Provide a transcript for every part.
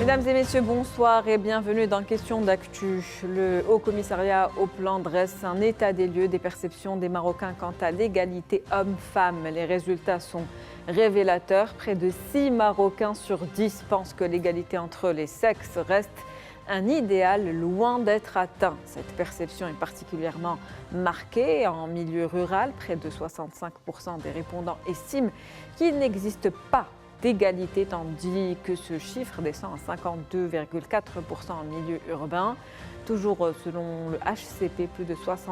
Mesdames et messieurs, bonsoir et bienvenue dans Question d'actu. Le Haut Commissariat au Plan dresse un état des lieux des perceptions des Marocains quant à l'égalité homme-femme. Les résultats sont révélateurs. Près de 6 Marocains sur 10 pensent que l'égalité entre les sexes reste un idéal loin d'être atteint. Cette perception est particulièrement marquée en milieu rural. Près de 65% des répondants estiment qu'il n'existe pas d'égalité, tandis que ce chiffre descend à 52,4% en milieu urbain. Toujours selon le HCP, plus de 63%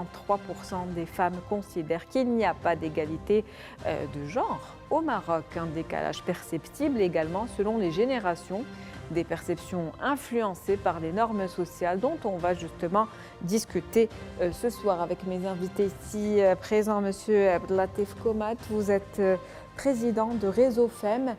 des femmes considèrent qu'il n'y a pas d'égalité de genre au Maroc. Un décalage perceptible également selon les générations, des perceptions influencées par les normes sociales dont on va justement discuter ce soir avec mes invités ici présents. Monsieur Abdellatif Komat, vous êtes président de Réseau Femmes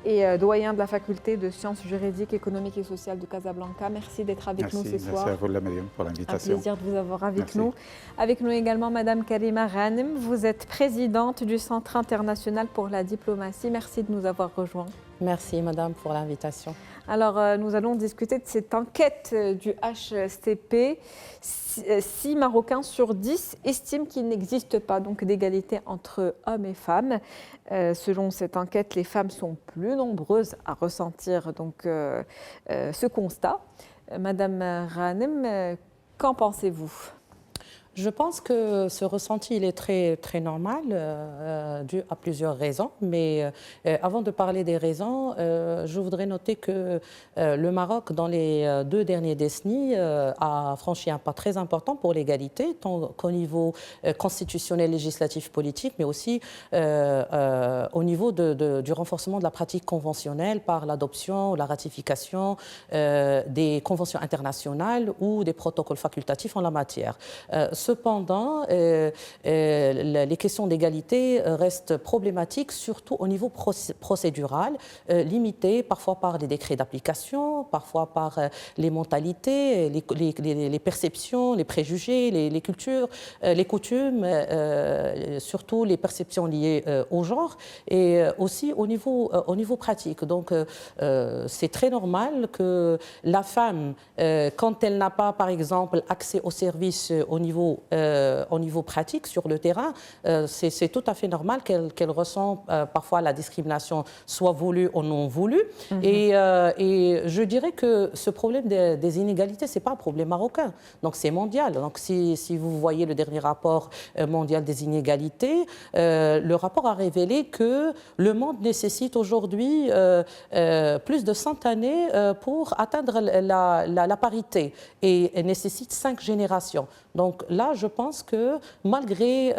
et doyen de la faculté de sciences juridiques, économiques et sociales de Casablanca. Merci d'être avec nous ce soir. Merci à vous, Mariam, pour l'invitation. Un plaisir de vous avoir avec nous. Avec nous également, Madame Karima Ghanem. Vous êtes présidente du Centre international pour la diplomatie. Merci de nous avoir rejoints. Merci, Madame, pour l'invitation. Alors, nous allons discuter de cette enquête du HCP. 6 Marocains sur 10 estiment qu'il n'existe pas donc d'égalité entre hommes et femmes. Selon cette enquête, les femmes sont plus nombreuses à ressentir donc, ce constat. Madame Ghanem, qu'en pensez-vous ? Je pense que ce ressenti il est très normal, dû à plusieurs raisons. Mais avant de parler des raisons, je voudrais noter que le Maroc, dans les 2 dernières décennies, a franchi un pas très important pour l'égalité, tant qu'au niveau constitutionnel, législatif, politique, mais aussi au niveau du renforcement de la pratique conventionnelle par l'adoption ou la ratification des conventions internationales ou des protocoles facultatifs en la matière. Cependant, les questions d'égalité restent problématiques, surtout au niveau procédural, limitées parfois par les décrets d'application, parfois par les mentalités, les perceptions, les préjugés, les cultures, les coutumes, surtout les perceptions liées au genre, et aussi au niveau pratique. Donc, c'est très normal que la femme, quand elle n'a pas, par exemple, accès aux services au niveau pratique sur le terrain, c'est tout à fait normal qu'elle ressent parfois la discrimination, soit voulue ou non voulue. Et je dirais que ce problème des inégalités, ce n'est pas un problème marocain, donc c'est mondial. Donc si vous voyez le dernier rapport mondial des inégalités, le rapport a révélé que le monde nécessite aujourd'hui plus de 100 années pour atteindre la parité et nécessite 5 générations. Donc là, je pense que malgré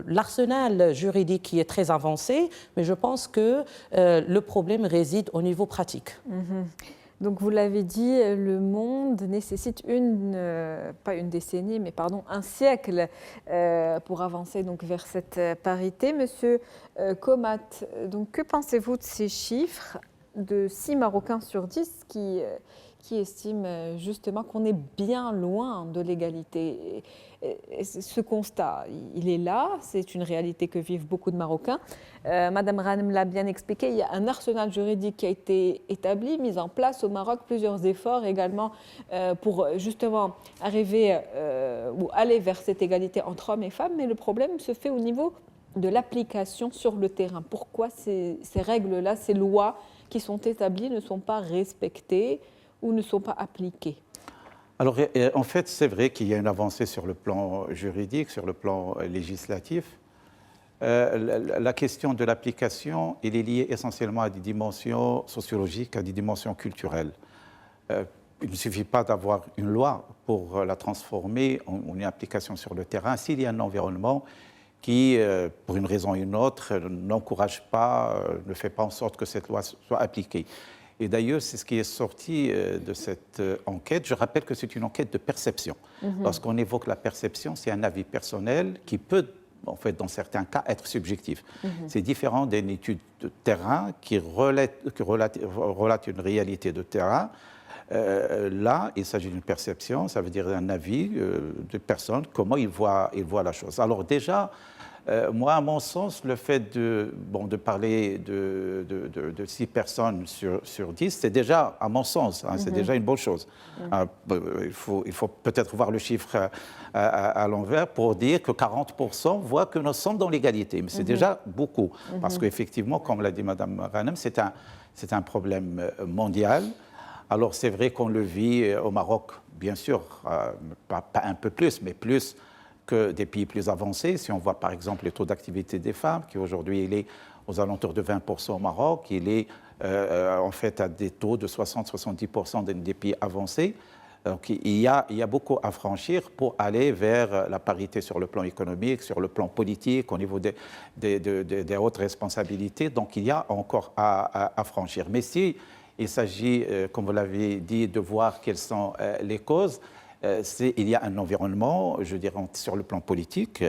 l'arsenal juridique qui est très avancé, mais je pense que le problème réside au niveau pratique. Donc vous l'avez dit, le monde nécessite pas une décennie, mais pardon, un siècle pour avancer donc vers cette parité. Monsieur Komat, donc que pensez-vous de ces chiffres de 6 Marocains sur 10 qui estiment justement qu'on est bien loin de l'égalité? Ce constat, il est là, c'est une réalité que vivent beaucoup de Marocains. Madame Ghanem l'a bien expliqué, il y a un arsenal juridique qui a été établi, mis en place au Maroc, plusieurs efforts également pour justement arriver ou aller vers cette égalité entre hommes et femmes, mais le problème se fait au niveau de l'application sur le terrain. Pourquoi ces règles-là, ces lois qui sont établies ne sont pas respectées ou ne sont pas appliquées? Alors, en fait, c'est vrai qu'il y a une avancée sur le plan juridique, sur le plan législatif. La question de l'application, elle est liée essentiellement à des dimensions sociologiques, à des dimensions culturelles. Il ne suffit pas d'avoir une loi pour la transformer en une application sur le terrain. S'il y a un environnement qui, pour une raison ou une autre, n'encourage pas, ne fait pas en sorte que cette loi soit appliquée. Et d'ailleurs, c'est ce qui est sorti de cette enquête. Je rappelle que c'est une enquête de perception. Lorsqu'on évoque la perception, c'est un avis personnel qui peut, en fait, dans certains cas, être subjectif. C'est différent d'une étude de terrain qui relate une réalité de terrain. Là, il s'agit d'une perception, ça veut dire un avis de personne, comment il voit la chose. Alors déjà, Moi, à mon sens, le fait de parler de 6 personnes sur 10, c'est déjà, à mon sens, c'est déjà une bonne chose. Il faut peut-être voir le chiffre à l'envers pour dire que 40% voient que nous sommes dans l'égalité. Mais c'est déjà beaucoup. Parce qu'effectivement, comme l'a dit Mme Ghanem, c'est un problème mondial. Alors, c'est vrai qu'on le vit au Maroc, bien sûr, pas un peu plus, mais plus que des pays plus avancés. Si on voit par exemple le taux d'activité des femmes, qui aujourd'hui il est aux alentours de 20% au Maroc, il est en fait à des taux de 60-70% des pays avancés. Donc il y a beaucoup à franchir pour aller vers la parité sur le plan économique, sur le plan politique, au niveau des hautes responsabilités. Donc il y a encore à franchir. Mais si il s'agit, comme vous l'avez dit, de voir quelles sont les causes, il y a un environnement, je dirais, sur le plan politique.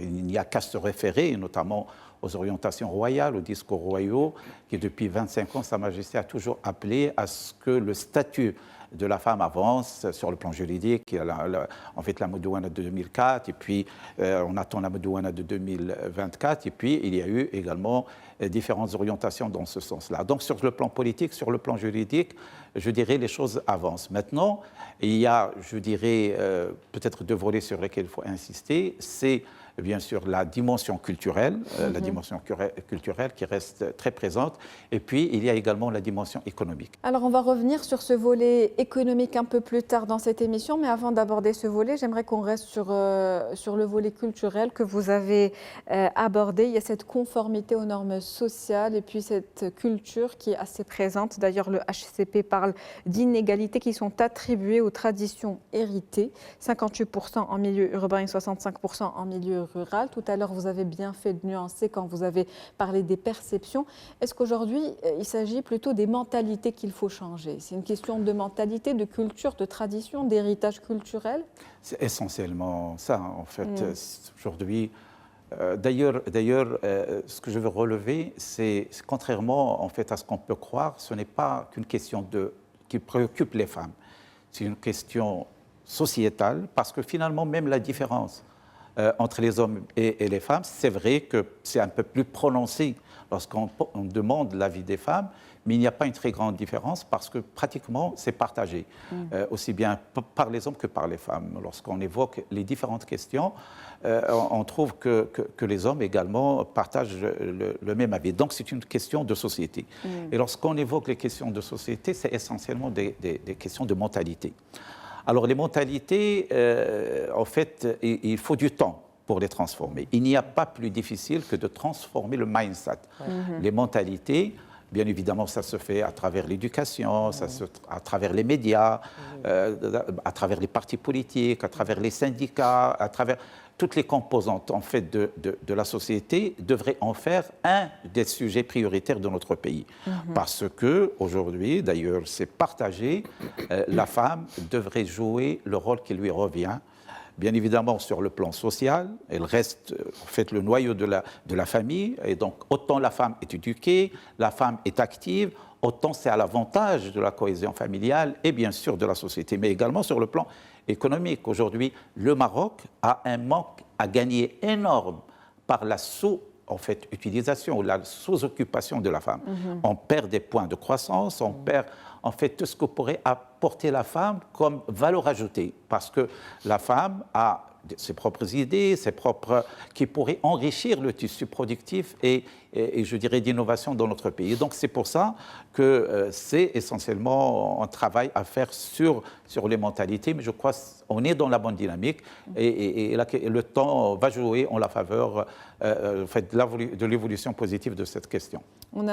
Il n'y a qu'à se référer, notamment aux orientations royales, aux discours royaux, qui depuis 25 ans, Sa Majesté a toujours appelé à ce que le statut de la femme avance sur le plan juridique. Il y a en fait la Modouana de 2004, et puis on attend la Modouana de 2024, et puis il y a eu également différentes orientations dans ce sens-là. Donc sur le plan politique, sur le plan juridique, je dirais les choses avancent. Maintenant, il y a, je dirais, peut-être 2 volets sur lesquels il faut insister. C'est bien sûr la dimension culturelle, qui reste très présente, et puis il y a également la dimension économique. Alors on va revenir sur ce volet économique un peu plus tard dans cette émission, mais avant d'aborder ce volet, j'aimerais qu'on reste sur le volet culturel que vous avez abordé. Il y a cette conformité aux normes sociales et puis cette culture qui est assez présente. D'ailleurs, le HCP parle d'inégalités qui sont attribuées aux traditions héritées, 58% en milieu urbain et 65% en milieu rural. Tout à l'heure, vous avez bien fait de nuancer quand vous avez parlé des perceptions. Est-ce qu'aujourd'hui, il s'agit plutôt des mentalités qu'il faut changer? C'est une question de mentalité, de culture, de tradition, d'héritage culturel? C'est essentiellement ça, en fait. Aujourd'hui, d'ailleurs, ce que je veux relever, c'est contrairement en fait, à ce qu'on peut croire, ce n'est pas qu'une question qui préoccupe les femmes. C'est une question sociétale, parce que finalement, même la différence entre les hommes et les femmes, c'est vrai que c'est un peu plus prononcé lorsqu'on demande l'avis des femmes, mais il n'y a pas une très grande différence parce que pratiquement c'est partagé, aussi bien par les hommes que par les femmes. Lorsqu'on évoque les différentes questions, on trouve que les hommes également partagent le même avis. Donc c'est une question de société. Et lorsqu'on évoque les questions de société, c'est essentiellement des questions de mentalité. Alors les mentalités, en fait, il faut du temps pour les transformer. Il n'y a pas plus difficile que de transformer le mindset. Les mentalités, bien évidemment, ça se fait à travers l'éducation, à travers les médias, à travers les partis politiques, à travers les syndicats, à travers toutes les composantes en fait, de la société devraient en faire un des sujets prioritaires de notre pays. Parce qu'aujourd'hui, d'ailleurs, c'est partagé, la femme devrait jouer le rôle qui lui revient. Bien évidemment, sur le plan social, elle reste en fait le noyau de la famille. Et donc, autant la femme est éduquée, la femme est active, autant c'est à l'avantage de la cohésion familiale et bien sûr de la société, mais également sur le plan économique. Aujourd'hui, le Maroc a un manque à gagner énorme par la utilisation ou la sous-occupation de la femme. On perd des points de croissance, on perd en fait tout ce que pourrait apporter la femme comme valeur ajoutée, parce que la femme a ses propres idées, qui pourraient enrichir le tissu productif et je dirais d'innovation dans notre pays. Donc c'est pour ça que c'est essentiellement un travail à faire sur les mentalités, mais je crois qu'on est dans la bonne dynamique et le temps va jouer en la faveur de l'évolution positive de cette question. On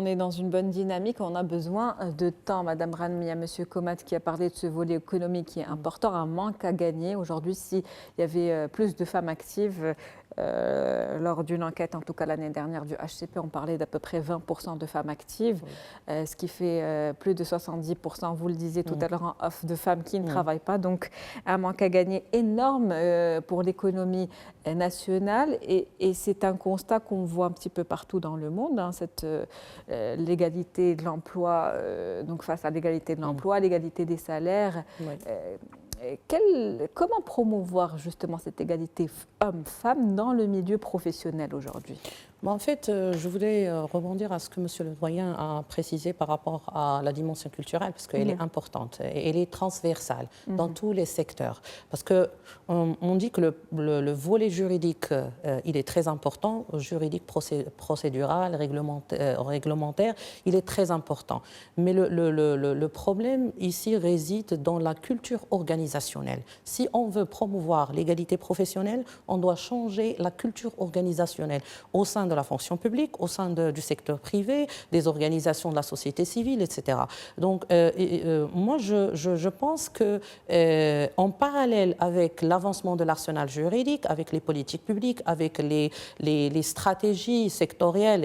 est dans une bonne dynamique, on a besoin de temps. Madame Ghanem, il y a Monsieur Komat qui a parlé de ce volet économique qui est important, un manque à gagner. Aujourd'hui, s'il y avait plus de femmes actives, lors d'une enquête, en tout cas l'année dernière du HCP, on parlait d'à peu près 20% de femmes actives, ce qui fait plus de 70%, vous le disiez tout à l'heure en off, de femmes qui ne travaillent pas. Donc un manque à gagner énorme pour l'économie nationale et c'est un constat qu'on voit un petit peu partout dans le monde, cette l'égalité de l'emploi, donc face à l'égalité de l'emploi, l'égalité des salaires. Comment promouvoir justement cette égalité homme-femme dans le milieu professionnel aujourd'hui? En fait, je voulais rebondir à ce que M. le doyen a précisé par rapport à la dimension culturelle, parce qu'elle est importante et elle est transversale dans tous les secteurs. Parce qu'on dit que le volet juridique, il est très important, juridique, procédural, réglementaire, il est très important. Mais le problème ici réside dans la culture organisationnelle. Si on veut promouvoir l'égalité professionnelle, on doit changer la culture organisationnelle au sein de la fonction publique, au sein du secteur privé, des organisations de la société civile, etc. Donc, moi, je pense qu'en parallèle avec l'avancement de l'arsenal juridique, avec les politiques publiques, avec les stratégies sectorielles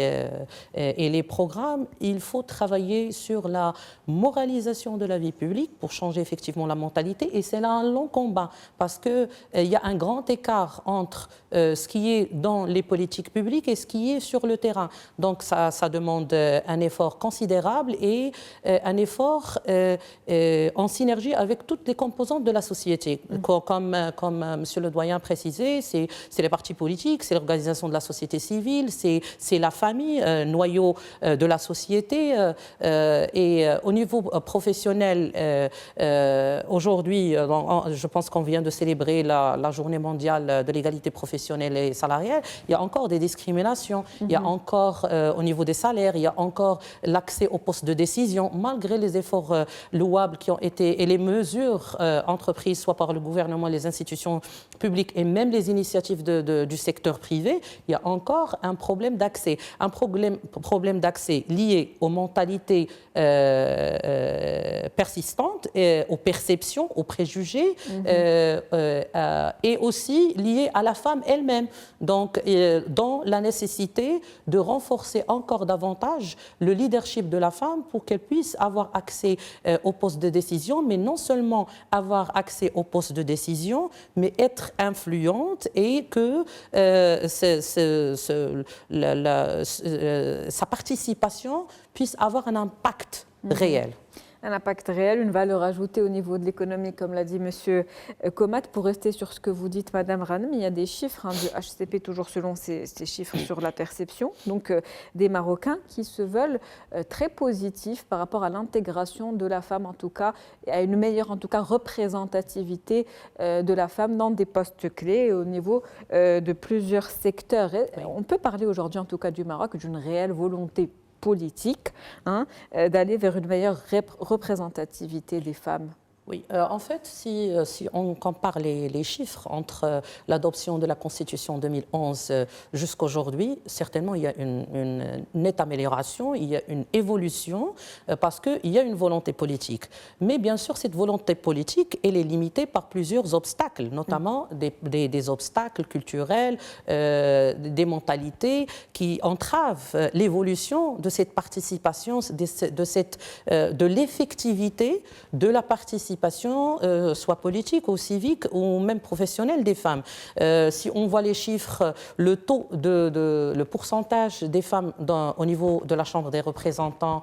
et les programmes, il faut travailler sur la moralisation de la vie publique pour changer effectivement la mentalité. Et c'est là un long combat, parce qu'il y a un grand écart entre ce qui est dans les politiques publiques et ce qui est sur le terrain. Donc ça demande un effort considérable et un effort en synergie avec toutes les composantes de la société. Comme M. le doyen précisait, c'est les partis politiques, c'est l'organisation de la société civile, c'est la famille, noyau de la société. Et au niveau professionnel, aujourd'hui, je pense qu'on vient de célébrer la journée mondiale de l'égalité professionnelle et salariale, il y a encore des discriminations, il y a encore au niveau des salaires, il y a encore l'accès aux postes de décision, malgré les efforts louables qui ont été et les mesures entreprises soit par le gouvernement, les institutions publiques et même les initiatives du secteur privé, il y a encore un problème d'accès. Un problème d'accès lié aux mentalités persistantes, aux perceptions, aux préjugés et aussi lié à la femme elle-même. Donc, dans la nécessité de renforcer encore davantage le leadership de la femme pour qu'elle puisse avoir accès aux postes de décision, mais non seulement avoir accès aux postes de décision, mais être influente et que sa participation puisse avoir un impact réel. Un impact réel, une valeur ajoutée au niveau de l'économie, comme l'a dit M. Komat. Pour rester sur ce que vous dites, Mme Ghanem, il y a des chiffres du HCP, toujours selon ces chiffres sur la perception, donc des Marocains qui se veulent très positifs par rapport à l'intégration de la femme, en tout cas, et à une meilleure, en tout cas, représentativité de la femme dans des postes clés au niveau de plusieurs secteurs. Et on peut parler aujourd'hui, en tout cas, du Maroc, d'une réelle volonté politique d'aller vers une meilleure représentativité des femmes. Oui, en fait, si on compare les chiffres entre l'adoption de la Constitution 2011 jusqu'à aujourd'hui, certainement il y a une nette amélioration, il y a une évolution parce qu'il y a une volonté politique. Mais bien sûr, cette volonté politique, elle est limitée par plusieurs obstacles, notamment des obstacles culturels, des mentalités qui entravent l'évolution de cette participation, de l'effectivité de la participation, soit politique ou civique ou même professionnelle des femmes. Si on voit les chiffres, le pourcentage des femmes au niveau de la Chambre des représentants,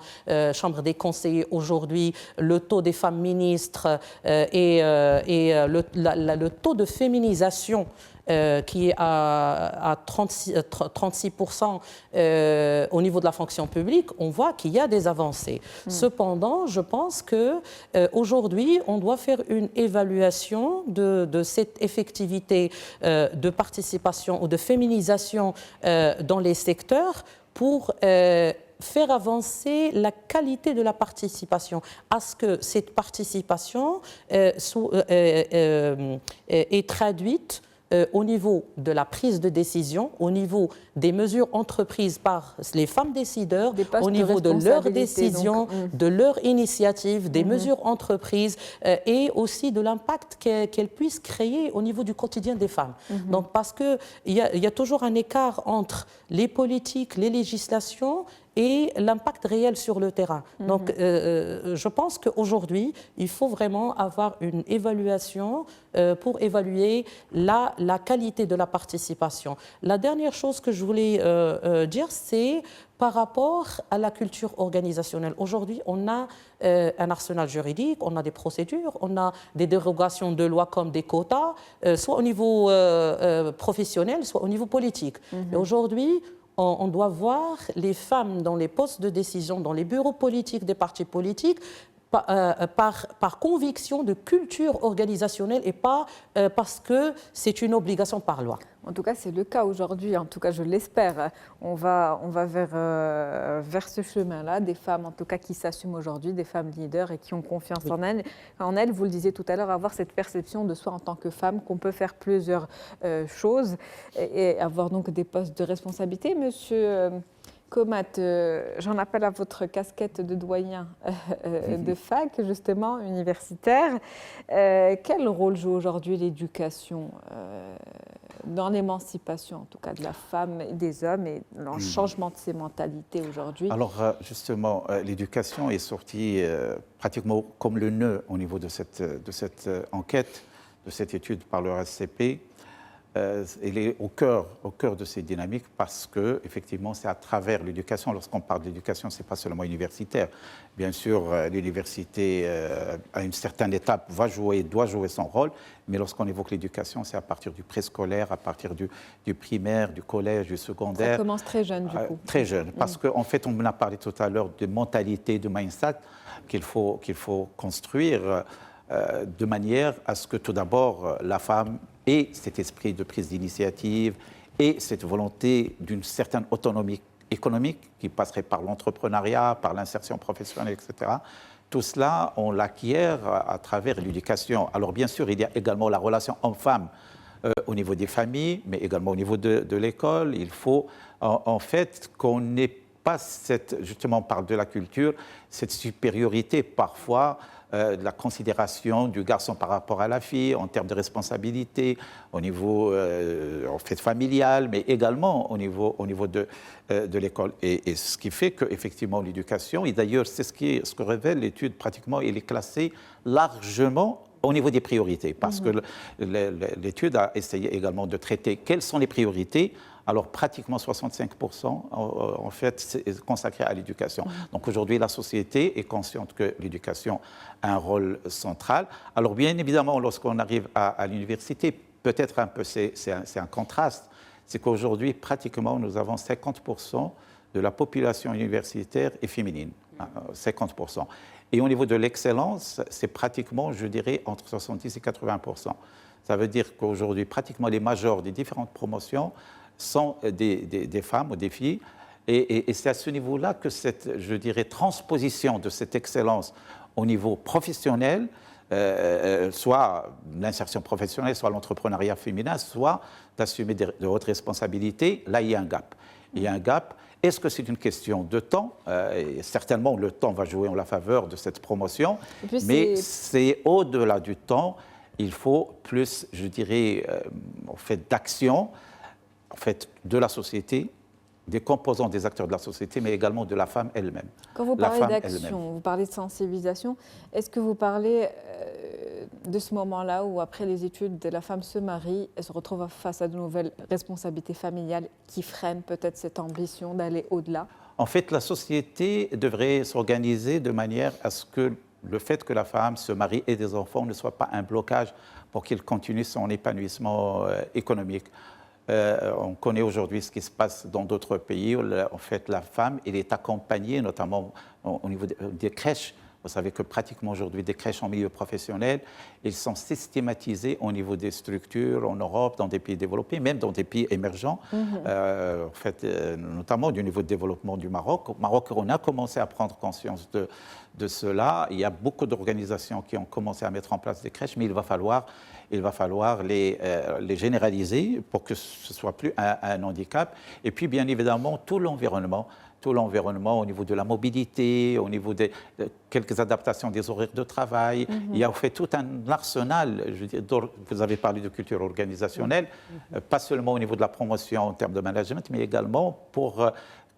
Chambre des conseillers aujourd'hui, le taux des femmes ministres et le taux de féminisation qui est à 36% au niveau de la fonction publique, on voit qu'il y a des avancées. Cependant, je pense qu'aujourd'hui, on doit faire une évaluation de cette effectivité de participation ou de féminisation dans les secteurs pour faire avancer la qualité de la participation, à ce que cette participation est traduite au niveau de la prise de décision, au niveau des mesures entreprises par les femmes décideurs, au niveau de leurs décisions, de leurs initiatives, des mesures entreprises et aussi de l'impact qu'elles puissent créer au niveau du quotidien des femmes. Donc, parce qu'il y a toujours un écart entre les politiques, les législations et l'impact réel sur le terrain. Donc, je pense qu'aujourd'hui, il faut vraiment avoir une évaluation pour évaluer la qualité de la participation. La dernière chose que je voulais dire, c'est par rapport à la culture organisationnelle. Aujourd'hui, on a un arsenal juridique, on a des procédures, on a des dérogations de loi comme des quotas, soit au niveau professionnel, soit au niveau politique. Et aujourd'hui, on doit voir les femmes dans les postes de décision, dans les bureaux politiques des partis politiques, par conviction de culture organisationnelle et pas parce que c'est une obligation par loi. En tout cas, c'est le cas aujourd'hui, en tout cas je l'espère. On va vers ce chemin-là, des femmes en tout cas qui s'assument aujourd'hui, des femmes leaders et qui ont confiance en elles. Vous le disiez tout à l'heure, avoir cette perception de soi en tant que femme, qu'on peut faire plusieurs choses et avoir donc des postes de responsabilité. Monsieur Komat, j'en appelle à votre casquette de doyen de fac, justement, universitaire. Quel rôle joue aujourd'hui l'éducation dans l'émancipation, en tout cas, de la femme et des hommes et dans le changement de ces mentalités aujourd'hui? Alors, justement, l'éducation est sortie pratiquement comme le nœud au niveau de cette enquête, de cette étude par le RSCP. Elle est au cœur de ces dynamiques parce que, effectivement, c'est à travers l'éducation. Lorsqu'on parle d'éducation, ce n'est pas seulement universitaire. Bien sûr, l'université, à une certaine étape, doit jouer son rôle. Mais lorsqu'on évoque l'éducation, c'est à partir du préscolaire, à partir du primaire, du collège, du secondaire. Ça commence très jeune, du coup. Très jeune. Parce qu'en fait, on a parlé tout à l'heure de mentalité, de mindset qu'il faut construire de manière à ce que, tout d'abord, la femme ait cet esprit de prise d'initiative et cette volonté d'une certaine autonomie économique qui passerait par l'entrepreneuriat, par l'insertion professionnelle, etc. Tout cela, on l'acquiert à travers l'éducation. Alors bien sûr, il y a également la relation homme-femme au niveau des familles, mais également au niveau de l'école. Il faut en fait qu'on n'ait pas justement, on parle de la culture, cette supériorité parfois de la considération du garçon par rapport à la fille en termes de responsabilité, au niveau en fait familial, mais également au niveau de l'école. Et ce qui fait qu'effectivement l'éducation, et d'ailleurs c'est ce que révèle l'étude pratiquement, elle est classée largement au niveau des priorités, parce que l'étude a essayé également de traiter quelles sont les priorités. Alors, pratiquement 65% en fait, c'est consacré à l'éducation. Donc, aujourd'hui, la société est consciente que l'éducation a un rôle central. Alors, bien évidemment, lorsqu'on arrive à l'université, peut-être un peu, c'est un contraste. C'est qu'aujourd'hui, pratiquement, nous avons 50% de la population universitaire est féminine. 50%. Et au niveau de l'excellence, c'est pratiquement, je dirais, entre 70 et 80%. Ça veut dire qu'aujourd'hui, pratiquement les majors des différentes promotions sont des femmes ou des filles. Et c'est à ce niveau-là que cette, je dirais, transposition de cette excellence au niveau professionnel, soit l'insertion professionnelle, soit l'entrepreneuriat féminin, soit d'assumer de hautes responsabilités, là, il y a un gap. Il y a un gap. Est-ce que c'est une question de temps? Et certainement, le temps va jouer en la faveur de cette promotion, mais c'est au-delà du temps. Il faut plus, je dirais, en fait, d'action, en fait, de la société, des composants des acteurs de la société, mais également de la femme elle-même. Quand vous parlez d'action, vous parlez de sensibilisation, est-ce que vous parlez de ce moment-là où, après les études, la femme se marie, elle se retrouve face à de nouvelles responsabilités familiales qui freinent peut-être cette ambition d'aller au-delà? En fait, la société devrait s'organiser de manière à ce que le fait que la femme se marie et ait des enfants ne soit pas un blocage pour qu'elle continue son épanouissement économique. On connaît aujourd'hui ce qui se passe dans d'autres pays où, en fait, la femme elle est accompagnée, notamment au niveau des crèches. Vous savez que pratiquement aujourd'hui, des crèches en milieu professionnel, ils sont systématisés au niveau des structures en Europe, dans des pays développés, même dans des pays émergents, en fait, notamment du niveau de développement du Maroc. Au Maroc, on a commencé à prendre conscience de cela. Il y a beaucoup d'organisations qui ont commencé à mettre en place des crèches, mais il va falloir les généraliser pour que ce ne soit plus un handicap. Et puis, bien évidemment, tout l'environnement au niveau de la mobilité, au niveau de quelques adaptations des horaires de travail. Il y a fait tout un arsenal, je veux dire, vous avez parlé de culture organisationnelle, pas seulement au niveau de la promotion en termes de management, mais également pour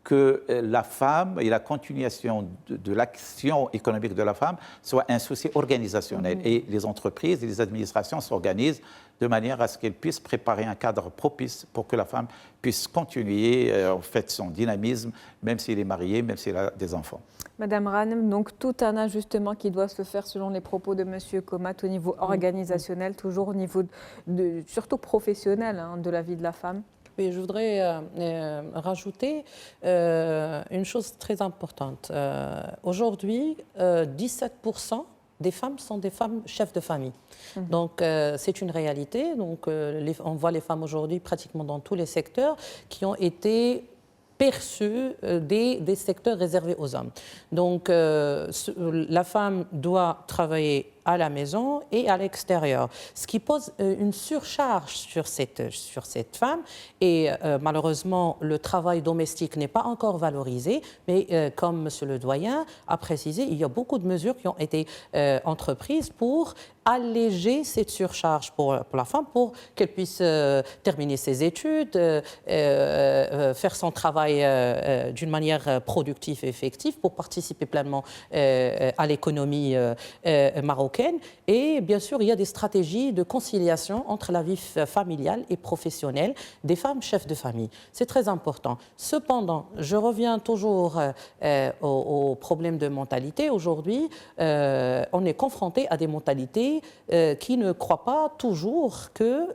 que la femme et la continuation de l'action économique de la femme soit un souci organisationnel. Et les entreprises et les administrations s'organisent de manière à ce qu'elles puissent préparer un cadre propice pour que la femme puisse continuer en fait son dynamisme, même s'il est marié, même s'il a des enfants. Madame Ranem, donc tout un ajustement qui doit se faire selon les propos de M. Komat au niveau organisationnel, toujours au niveau surtout professionnel de la vie de la femme. Oui, je voudrais rajouter une chose très importante. Aujourd'hui, 17% des femmes sont des femmes chefs de famille. Donc, c'est une réalité. Donc, on voit les femmes aujourd'hui pratiquement dans tous les secteurs qui ont été perçus des secteurs réservés aux hommes. Donc, la femme doit travailler à la maison et à l'extérieur, ce qui pose une surcharge sur cette femme. Et malheureusement, le travail domestique n'est pas encore valorisé, mais comme M. le doyen a précisé, il y a beaucoup de mesures qui ont été entreprises pour alléger cette surcharge pour la femme, pour qu'elle puisse terminer ses études, faire son travail d'une manière productive et effective pour participer pleinement à l'économie marocaine. Et bien sûr, il y a des stratégies de conciliation entre la vie familiale et professionnelle des femmes chefs de famille. C'est très important. Cependant, je reviens toujours au problème de mentalité. Aujourd'hui, on est confronté à des mentalités qui ne croient pas toujours que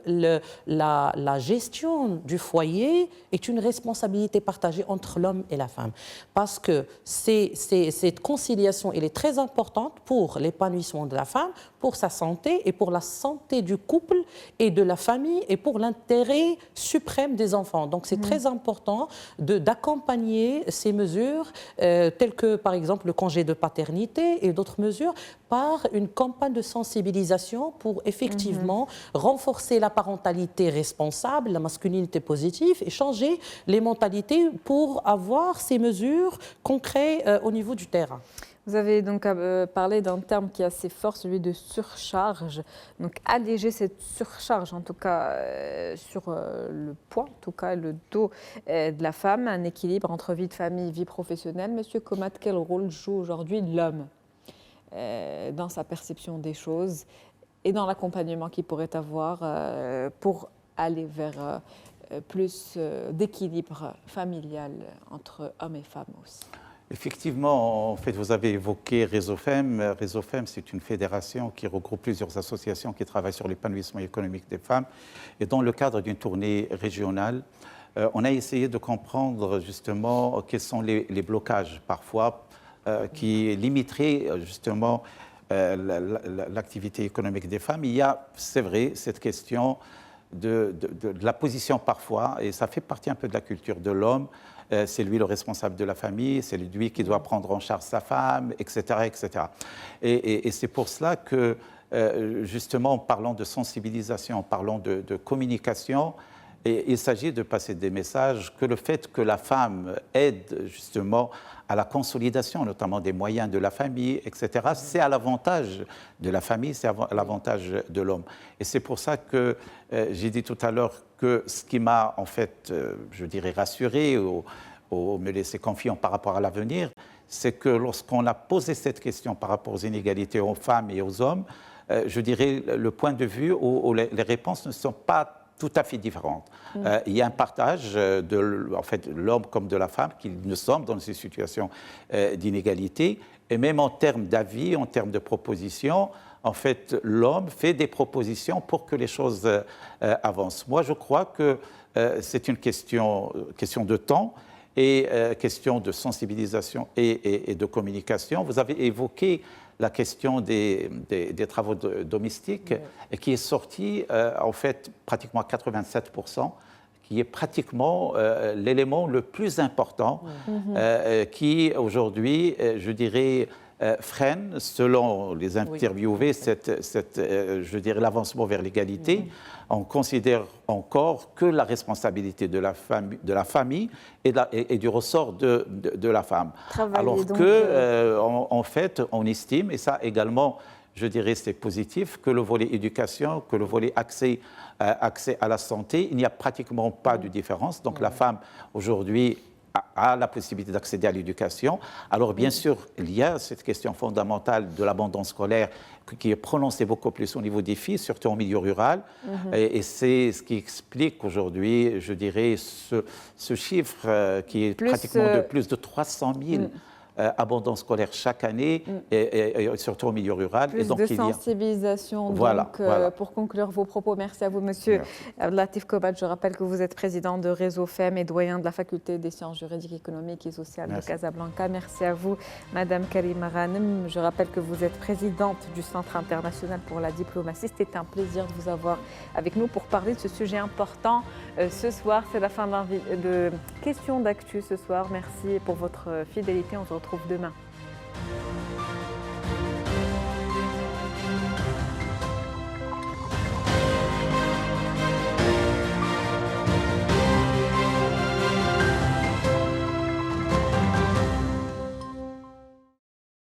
la gestion du foyer est une responsabilité partagée entre l'homme et la femme. Parce que cette conciliation, elle est très importante pour l'épanouissement de la femme, pour sa santé et pour la santé du couple et de la famille et pour l'intérêt suprême des enfants. Donc c'est très important d'accompagner ces mesures telles que par exemple le congé de paternité et d'autres mesures par une campagne de sensibilisation pour effectivement renforcer la parentalité responsable, la masculinité positive et changer les mentalités pour avoir ces mesures concrètes au niveau du terrain. Vous avez donc parlé d'un terme qui est assez fort, celui de surcharge. Donc alléger cette surcharge, en tout cas sur le poids, en tout cas le dos de la femme, un équilibre entre vie de famille, vie professionnelle. Monsieur Komat, quel rôle joue aujourd'hui l'homme dans sa perception des choses et dans l'accompagnement qu'il pourrait avoir pour aller vers plus d'équilibre familial entre hommes et femmes aussi? Effectivement, en fait, vous avez évoqué Réseau Femmes. Réseau Femmes, c'est une fédération qui regroupe plusieurs associations qui travaillent sur l'épanouissement économique des femmes. Et dans le cadre d'une tournée régionale, on a essayé de comprendre justement quels sont les blocages parfois qui limiteraient justement l'activité économique des femmes. Il y a, c'est vrai, cette question de la position parfois, et ça fait partie un peu de la culture de l'homme. C'est lui le responsable de la famille, c'est lui qui doit prendre en charge sa femme, etc. etc. Et c'est pour cela que, justement, en parlant de sensibilisation, en parlant de communication, il s'agit de passer des messages que le fait que la femme aide justement à la consolidation, notamment des moyens de la famille, etc., c'est à l'avantage de la famille, c'est à l'avantage de l'homme. Et c'est pour ça que j'ai dit tout à l'heure que ce qui m'a, en fait, je dirais, rassuré ou me laissé confiant par rapport à l'avenir, c'est que lorsqu'on a posé cette question par rapport aux inégalités aux femmes et aux hommes, je dirais, le point de vue où les réponses ne sont pas tout à fait différentes. Il y a un partage en fait, de l'homme comme de la femme qui nous sommes dans ces situations d'inégalité. Et même en termes d'avis, en termes de propositions, en fait, l'homme fait des propositions pour que les choses avancent. Moi, je crois que c'est une question de temps et question de sensibilisation et de communication. Vous avez évoqué la question des travaux domestiques, qui est sortie, en fait, pratiquement à 87%, qui est pratiquement l'élément le plus important, qui, aujourd'hui, je dirais, freine, selon les interviewés, je dirais, l'avancement vers l'égalité. On considère encore que la responsabilité de la famille et du ressort de la femme. Alors que, en fait, on estime, et ça également, je dirais, c'est positif, que le volet éducation, que le volet accès à la santé, il n'y a pratiquement pas de différence. Donc la femme, aujourd'hui, a la possibilité d'accéder à l'éducation. Alors bien sûr, il y a cette question fondamentale de l'abandon scolaire qui est prononcée beaucoup plus au niveau des filles, surtout en milieu rural. Et c'est ce qui explique aujourd'hui, je dirais, ce chiffre qui est pratiquement de plus de 300 000 abandon scolaire chaque année, et surtout au milieu rural. Plus et donc, de sensibilisation. Donc, pour conclure vos propos, merci à vous, Monsieur Latif Kobat. Je rappelle que vous êtes président de Réseau FEM et doyen de la Faculté des sciences juridiques, économiques et sociales de Casablanca. Merci à vous, Madame Karima Ghanem. Je rappelle que vous êtes présidente du Centre international pour la diplomatie. C'était un plaisir de vous avoir avec nous pour parler de ce sujet important. Ce soir, c'est la fin de questions d'actu ce soir. Merci pour votre fidélité. On se retrouve demain.